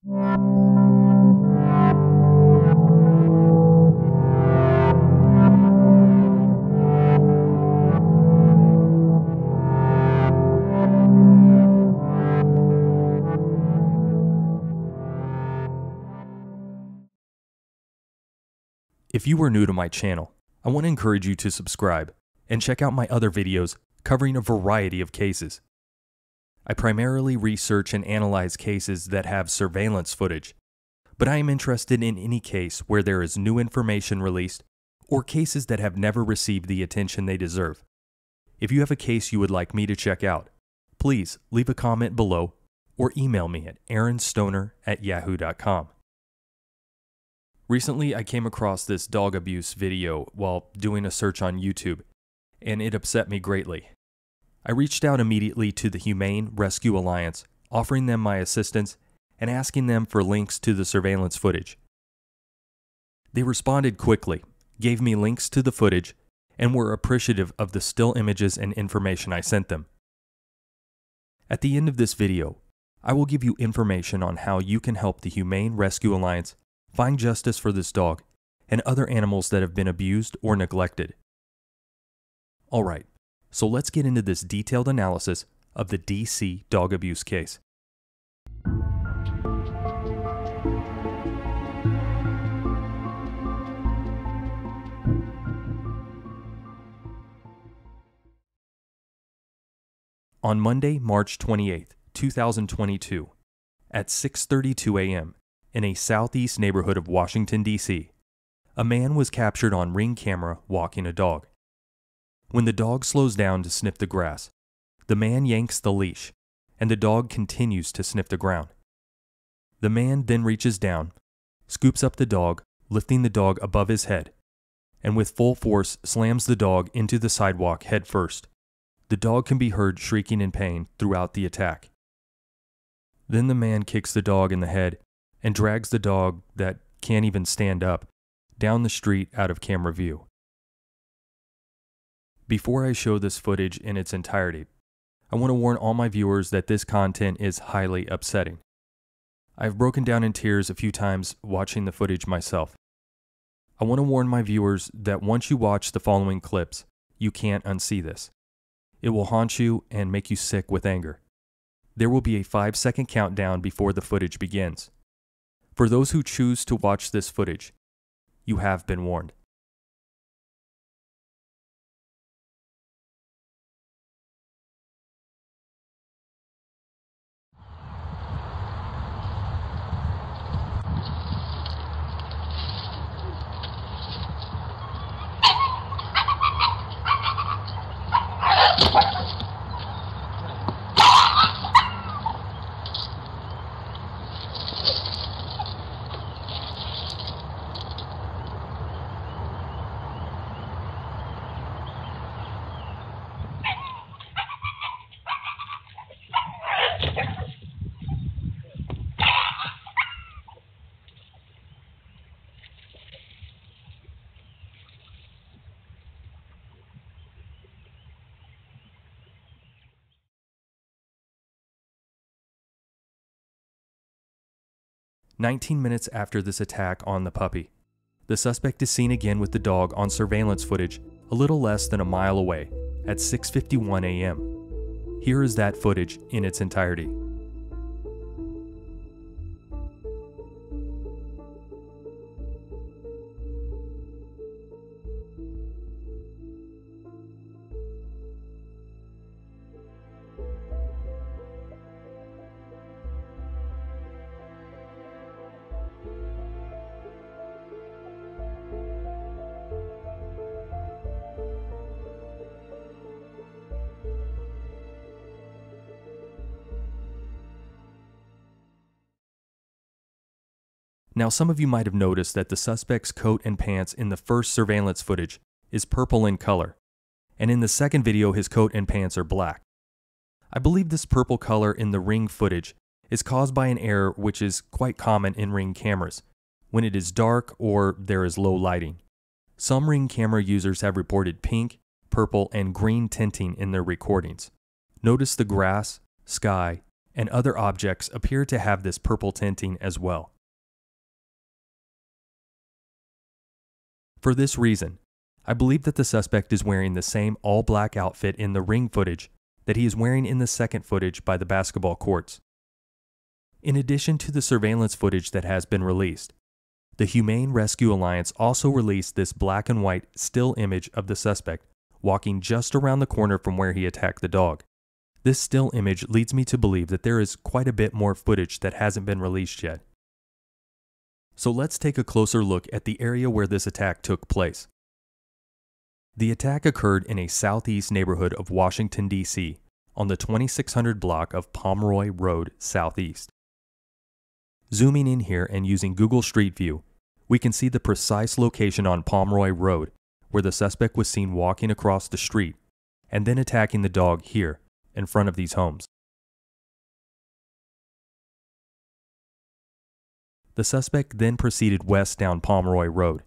If you are new to my channel, I want to encourage you to subscribe and check out my other videos covering a variety of cases. I primarily research and analyze cases that have surveillance footage, but I am interested in any case where there is new information released or cases that have never received the attention they deserve. If you have a case you would like me to check out, please leave a comment below or email me at aaronstoner@yahoo.com. Recently, I came across this dog abuse video while doing a search on YouTube, and it upset me greatly. I reached out immediately to the Humane Rescue Alliance, offering them my assistance and asking them for links to the surveillance footage. They responded quickly, gave me links to the footage, and were appreciative of the still images and information I sent them. At the end of this video, I will give you information on how you can help the Humane Rescue Alliance find justice for this dog and other animals that have been abused or neglected. Alright, so let's get into this detailed analysis of the DC dog abuse case. On Monday, March 28, 2022, at 6:32 a.m., in a southeast neighborhood of Washington, D.C., a man was captured on Ring camera walking a dog. When the dog slows down to sniff the grass, the man yanks the leash, and the dog continues to sniff the ground. The man then reaches down, scoops up the dog, lifting the dog above his head, and with full force slams the dog into the sidewalk head first. The dog can be heard shrieking in pain throughout the attack. Then the man kicks the dog in the head and drags the dog, that can't even stand up, down the street out of camera view. Before I show this footage in its entirety, I want to warn all my viewers that this content is highly upsetting. I've broken down in tears a few times watching the footage myself. I want to warn my viewers that once you watch the following clips, you can't unsee this. It will haunt you and make you sick with anger. There will be a 5-second countdown before the footage begins. For those who choose to watch this footage, you have been warned. "19 minutes after this attack on the puppy, the suspect is seen again with the dog on surveillance footage a little less than a mile away at 6:51 a.m. Here is that footage in its entirety. Now, some of you might have noticed that the suspect's coat and pants in the first surveillance footage is purple in color, and in the second video his coat and pants are black. I believe this purple color in the Ring footage is caused by an error which is quite common in Ring cameras, when it is dark or there is low lighting. Some Ring camera users have reported pink, purple, and green tinting in their recordings. Notice the grass, sky, and other objects appear to have this purple tinting as well. For this reason, I believe that the suspect is wearing the same all-black outfit in the ring footage that he is wearing in the second footage by the basketball courts. In addition to the surveillance footage that has been released, the Humane Rescue Alliance also released this black and white still image of the suspect walking just around the corner from where he attacked the dog. This still image leads me to believe that there is quite a bit more footage that hasn't been released yet. So let's take a closer look at the area where this attack took place. The attack occurred in a southeast neighborhood of Washington, D.C., on the 2600 block of Pomeroy Road Southeast. Zooming in here and using Google Street View, we can see the precise location on Pomeroy Road where the suspect was seen walking across the street and then attacking the dog here in front of these homes. The suspect then proceeded west down Pomeroy Road.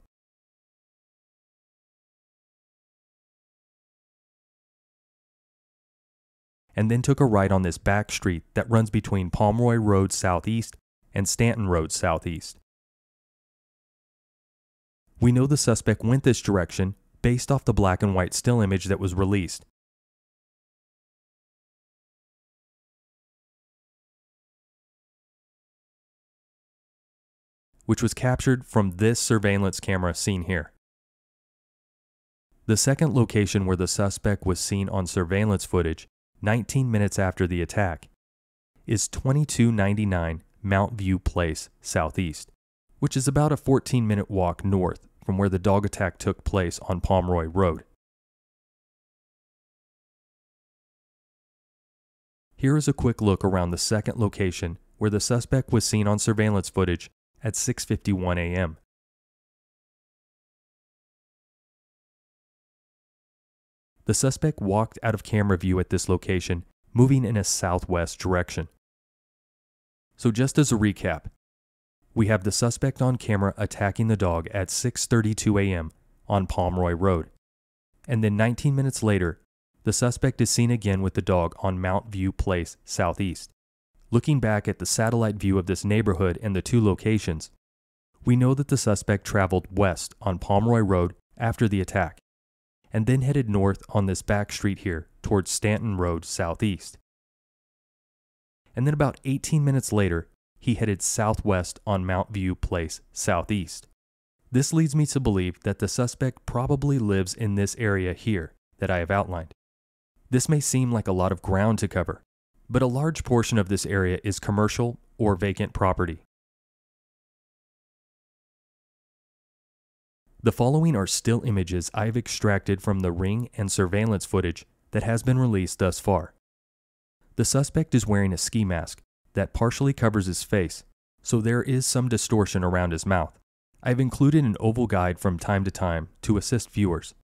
And then took a right on this back street that runs between Pomeroy Road Southeast and Stanton Road Southeast. We know the suspect went this direction based off the black and white still image that was released. Which was captured from this surveillance camera seen here. The second location where the suspect was seen on surveillance footage 19 minutes after the attack is 2299 Mount View Place Southeast, which is about a 14-minute walk north from where the dog attack took place on Pomeroy Road. Here is a quick look around the second location where the suspect was seen on surveillance footage at 6:51 a.m. The suspect walked out of camera view at this location, moving in a southwest direction. So just as a recap, we have the suspect on camera attacking the dog at 6:32 a.m. on Pomeroy Road. And then 19 minutes later, the suspect is seen again with the dog on Mount View Place Southeast. Looking back at the satellite view of this neighborhood and the two locations, we know that the suspect traveled west on Pomeroy Road after the attack, and then headed north on this back street here towards Stanton Road Southeast. And then about 18 minutes later, he headed southwest on Mount View Place Southeast. This leads me to believe that the suspect probably lives in this area here that I have outlined. This may seem like a lot of ground to cover, but a large portion of this area is commercial or vacant property. The following are still images I have extracted from the ring and surveillance footage that has been released thus far. The suspect is wearing a ski mask that partially covers his face, so there is some distortion around his mouth. I've included an oval guide from time to time to assist viewers.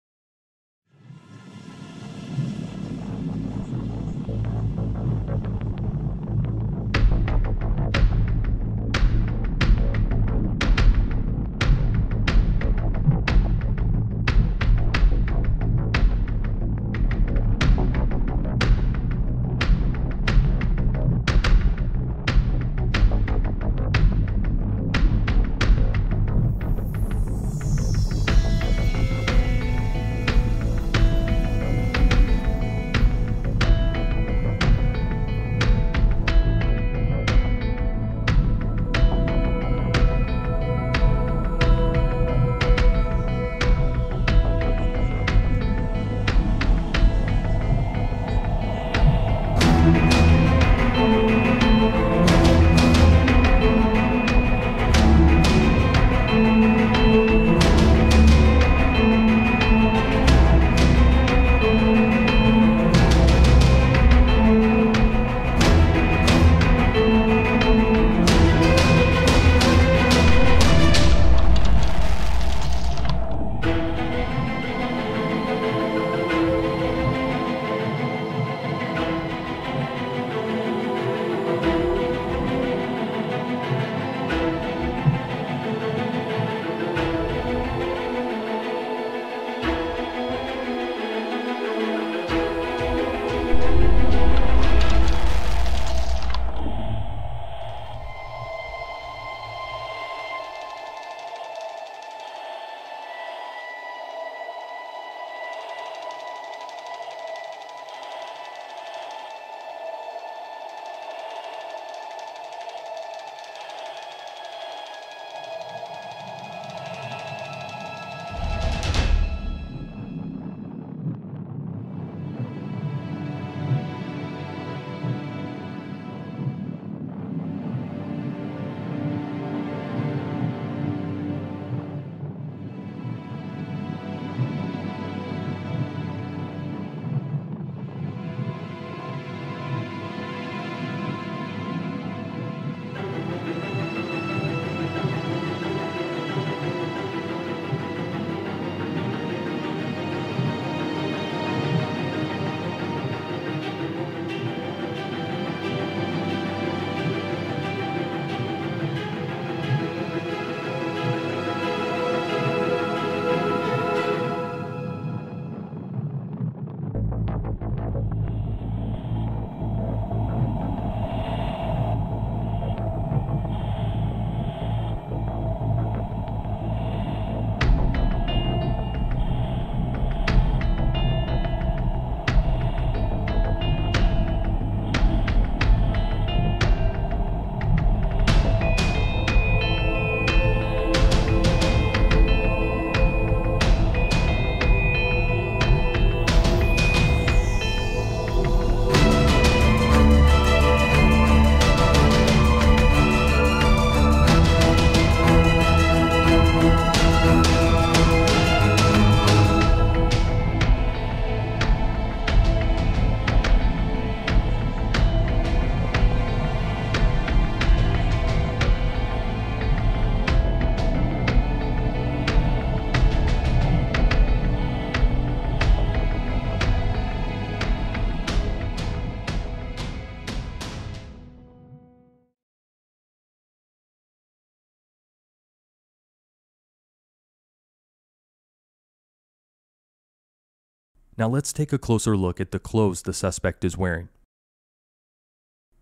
Now let's take a closer look at the clothes the suspect is wearing.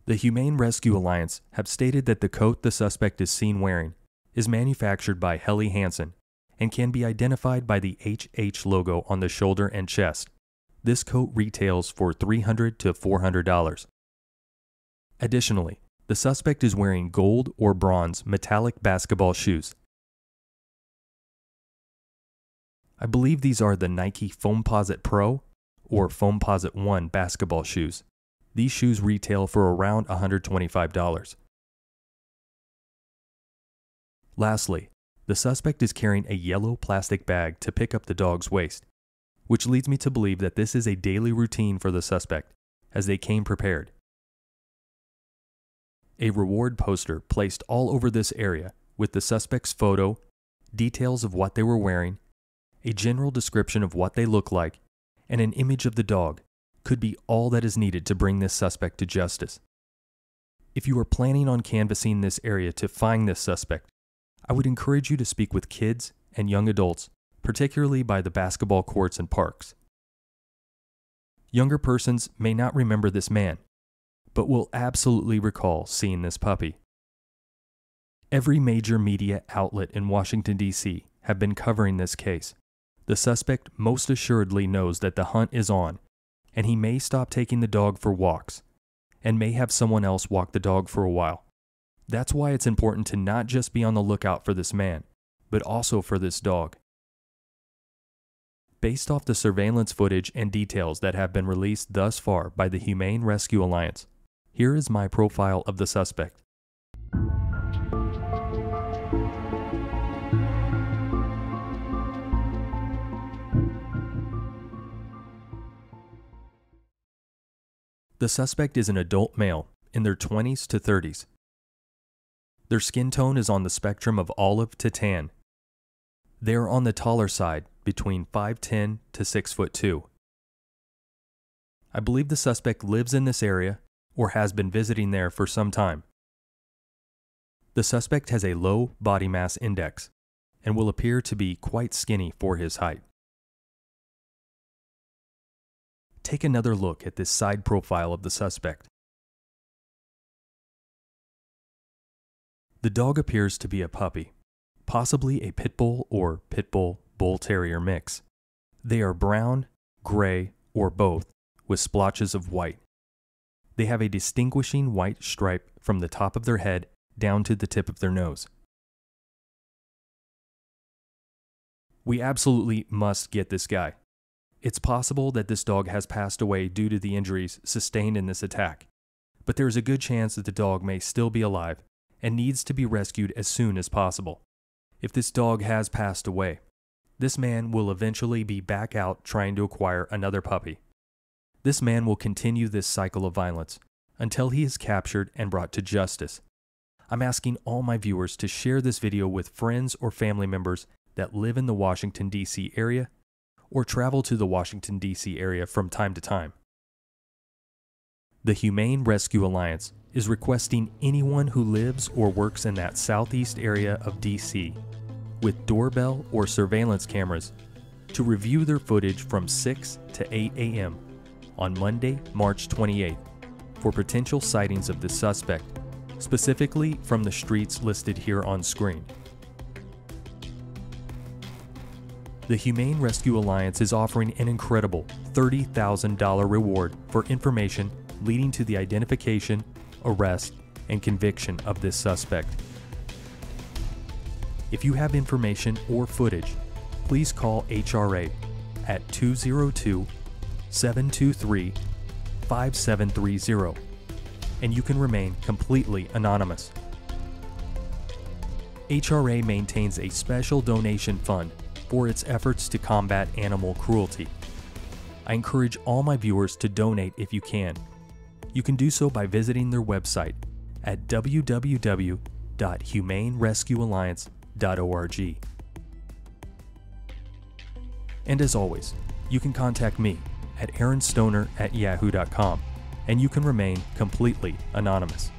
The Humane Rescue Alliance have stated that the coat the suspect is seen wearing is manufactured by Helly Hansen and can be identified by the HH logo on the shoulder and chest. This coat retails for $300 to $400. Additionally, the suspect is wearing gold or bronze metallic basketball shoes. I believe these are the Nike Foamposite Pro or Foamposite 1 basketball shoes. These shoes retail for around $125. Lastly, the suspect is carrying a yellow plastic bag to pick up the dog's waste, which leads me to believe that this is a daily routine for the suspect, as they came prepared. A reward poster placed all over this area with the suspect's photo, details of what they were wearing, a general description of what they look like, and an image of the dog could be all that is needed to bring this suspect to justice. If you are planning on canvassing this area to find this suspect, I would encourage you to speak with kids and young adults, particularly by the basketball courts and parks. Younger persons may not remember this man, but will absolutely recall seeing this puppy. Every major media outlet in Washington, D.C. have been covering this case. The suspect most assuredly knows that the hunt is on, and he may stop taking the dog for walks, and may have someone else walk the dog for a while. That's why it's important to not just be on the lookout for this man, but also for this dog. Based off the surveillance footage and details that have been released thus far by the Humane Rescue Alliance, here is my profile of the suspect. The suspect is an adult male in their 20s to 30s. Their skin tone is on the spectrum of olive to tan. They are on the taller side, between 5'10" to 6'2". I believe the suspect lives in this area or has been visiting there for some time. The suspect has a low body mass index and will appear to be quite skinny for his height. Take another look at this side profile of the suspect. The dog appears to be a puppy, possibly a pit bull or pit bull bull terrier mix. They are brown, gray, or both, with splotches of white. They have a distinguishing white stripe from the top of their head down to the tip of their nose. We absolutely must get this guy. It's possible that this dog has passed away due to the injuries sustained in this attack, but there is a good chance that the dog may still be alive and needs to be rescued as soon as possible. If this dog has passed away, this man will eventually be back out trying to acquire another puppy. This man will continue this cycle of violence until he is captured and brought to justice. I'm asking all my viewers to share this video with friends or family members that live in the Washington, D.C. area or travel to the Washington, D.C. area from time to time. The Humane Rescue Alliance is requesting anyone who lives or works in that southeast area of D.C. with doorbell or surveillance cameras to review their footage from 6 to 8 a.m. on Monday, March 28th for potential sightings of the suspect, specifically from the streets listed here on screen. The Humane Rescue Alliance is offering an incredible $30,000 reward for information leading to the identification, arrest, and conviction of this suspect. If you have information or footage, please call HRA at 202-723-5730, and you can remain completely anonymous. HRA maintains a special donation fund for its efforts to combat animal cruelty. I encourage all my viewers to donate if you can. You can do so by visiting their website at www.humanerescuealliance.org. And as always, you can contact me at aaronstoner@yahoo.com, and you can remain completely anonymous.